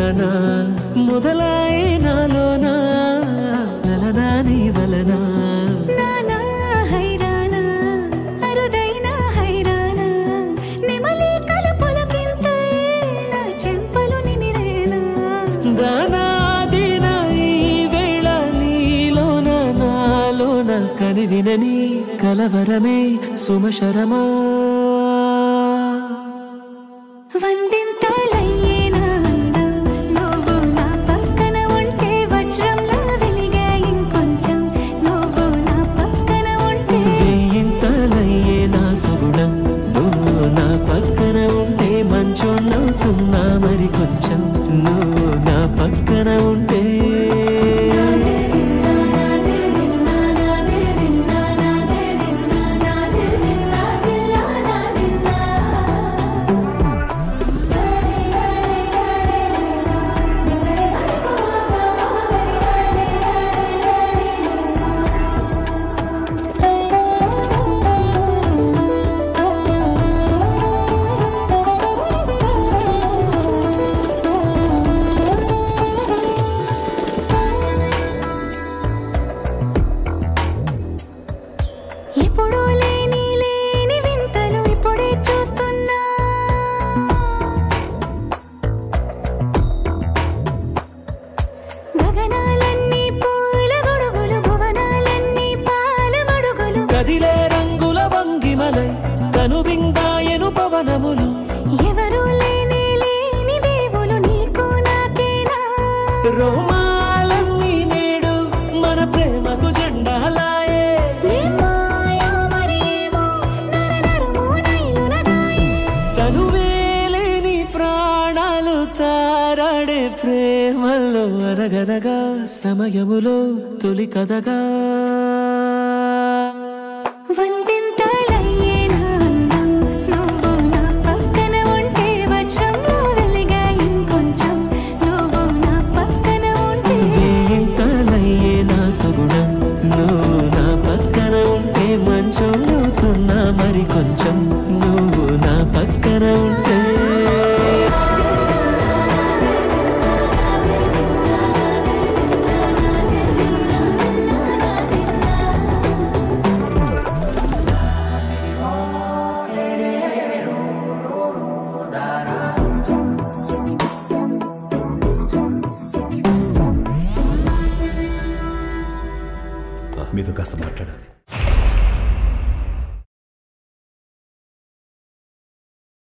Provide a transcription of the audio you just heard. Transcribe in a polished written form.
వానా మొదలాయే నాలోనా నలనా నీ వలనా కనివినని కలవరమే సుమశరమా వందింతలయ్యేనా నువ్వు నా పక్కన ఉంటే వజ్రంలా వెలిగే ఇంకొంచెం నువ్వు నా పక్కన ఉంటే వేయింతలయ్యేనా సుగుణం నువ్వు నా పక్కన ఉంటే మంచోళ్ళవుతున్నా మరి కొంచెం నువ్వు నా పక్కన ఉంటే ఎప్పుడూ లేని వింతలు ఇప్పుడే చూస్తున్నా గగనాలన్నీ పూల గొడుగులు భువనాలన్నీ పాల మడుగులు కదిలే రంగుల వంగిమలై కనువిందాయను పవనములు ఎవరూ లేని దేవులు నీకు నాకేనా రోమాలన్నీ నేడు మన ప్రేమకు జెండాలాయే తనువేలేని ప్రాణాలు తారాడే ప్రేమల్లో అరగదగా సమయములో తొలి కదగా వందింతలయ్యేనా అందం నువ్వు నా పక్కన ఉంటే వజ్రంలా వెలిగే ఇంకొంచెం నువ్వు నా పక్కన ఉంటే వేయింతలయ్యేనా సుగుణం నువ్వు నా పక్కన ఉంటే మంచోళ్ళవుతున్నా మరి కొంచెం నువ్వు నా పక్కన ఉంటే మీతో కాస్త మాట్లాడాలి.